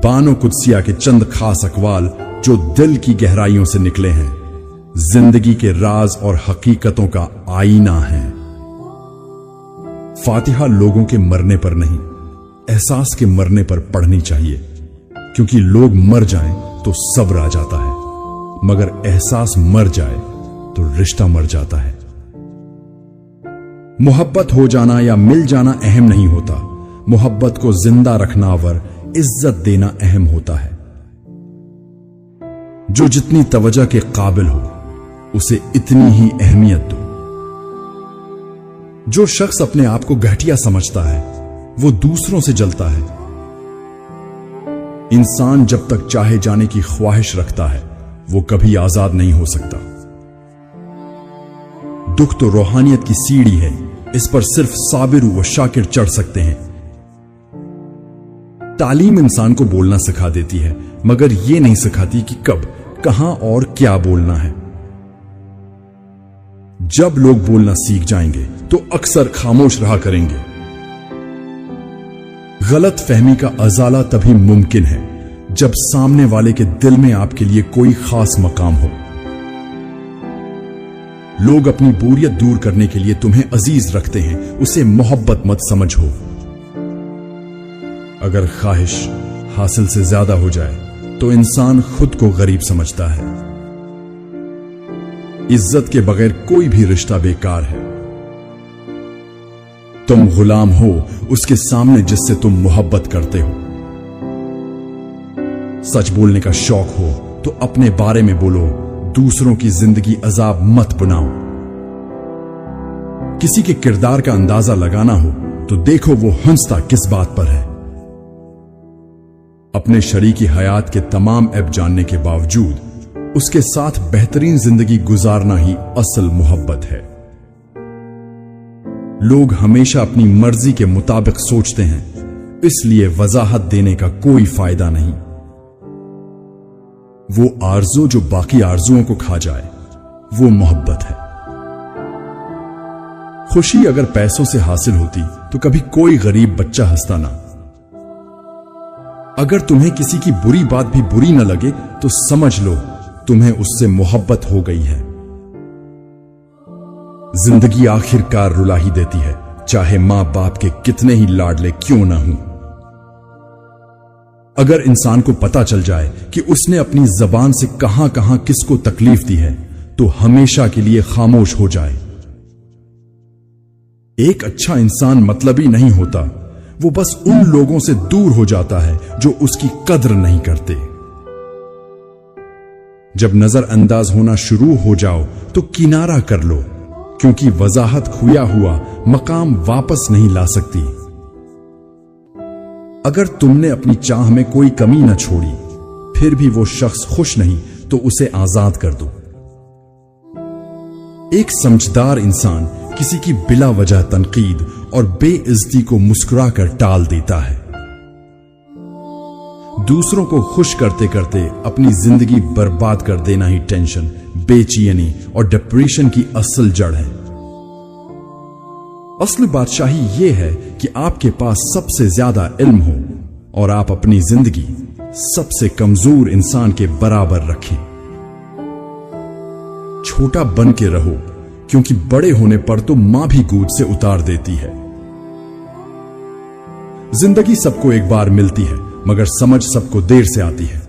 बानो कुदसिया के चंद खास अकवाल जो दिल की गहराइयों से निकले हैं, जिंदगी के राज और हकीकतों का आईना है। फातिहा लोगों के मरने पर नहीं, एहसास के मरने पर पढ़नी चाहिए, क्योंकि लोग मर जाएं तो सब्र आ जाता है, मगर एहसास मर जाए तो रिश्ता मर जाता है। मोहब्बत हो जाना या मिल जाना अहम नहीं होता, मोहब्बत को जिंदा रखना वर इज्जत देना अहम होता है। जो जितनी तवज्जो के काबिल हो उसे इतनी ही अहमियत दो। जो शख्स अपने आप को घटिया समझता है वो दूसरों से जलता है। इंसान जब तक चाहे जाने की ख्वाहिश रखता है वो कभी आजाद नहीं हो सकता। दुख तो रूहानियत की सीढ़ी है, इस पर सिर्फ साबिर व शाकिर चढ़ सकते हैं। तालीम इंसान को बोलना सिखा देती है, मगर यह नहीं सिखाती कि कब, कहां और क्या बोलना है। जब लोग बोलना सीख जाएंगे तो अक्सर खामोश रहा करेंगे। गलत फहमी का अजाला तभी मुमकिन है जब सामने वाले के दिल में आपके लिए कोई खास मकाम हो। लोग अपनी बोरियत दूर करने के लिए तुम्हें अजीज रखते हैं, उसे मोहब्बत मत समझो। अगर ख्वाहिश हासिल से ज्यादा हो जाए तो इंसान खुद को गरीब समझता है। इज्जत के बगैर कोई भी रिश्ता बेकार है। तुम गुलाम हो उसके सामने जिससे तुम मोहब्बत करते हो। सच बोलने का शौक हो तो अपने बारे में बोलो, दूसरों की जिंदगी अजाब मत बनाओ। किसी के किरदार का अंदाजा लगाना हो तो देखो वो हंसता किस बात पर है। अपने शरीकी हयात के तमाम ऐब जानने के बावजूद उसके साथ बेहतरीन जिंदगी गुजारना ही असल मोहब्बत है। लोग हमेशा अपनी मर्जी के मुताबिक सोचते हैं, इसलिए वजाहत देने का कोई फायदा नहीं। वो आरज़ू जो बाकी आरज़ुओं को खा जाए वो मोहब्बत है। खुशी अगर पैसों से हासिल होती तो कभी कोई गरीब बच्चा हंसता ना। अगर तुम्हें किसी की बुरी बात भी बुरी न लगे तो समझ लो तुम्हें उससे मोहब्बत हो गई है। जिंदगी आखिरकार रुला ही देती है, चाहे मां बाप के कितने ही लाडले क्यों ना हों। अगर इंसान को पता चल जाए कि उसने अपनी जबान से कहां कहां किसको तकलीफ दी है तो हमेशा के लिए खामोश हो जाए। एक अच्छा इंसान मतलबी नहीं होता, वो बस उन लोगों से दूर हो जाता है जो उसकी कद्र नहीं करते। जब नजरअंदाज होना शुरू हो जाओ तो किनारा कर लो, क्योंकि वजाहत खोया हुआ मकाम वापस नहीं ला सकती। अगर तुमने अपनी चाह में कोई कमी न छोड़ी फिर भी वो शख्स खुश नहीं तो उसे आजाद कर दो। एक समझदार इंसान किसी की बिला वजह तनकीद और बेइज्जती को मुस्कुराकर टाल देता है। दूसरों को खुश करते करते अपनी जिंदगी बर्बाद कर देना ही टेंशन, बेचैनी और डिप्रेशन की असल जड़ है। असली बादशाही यह है कि आपके पास सबसे ज्यादा इल्म हो और आप अपनी जिंदगी सबसे कमजोर इंसान के बराबर रखें। छोटा बन के रहो, क्योंकि बड़े होने पर तो मां भी गोद से उतार देती है। जिंदगी सबको एक बार मिलती है, मगर समझ सबको देर से आती है।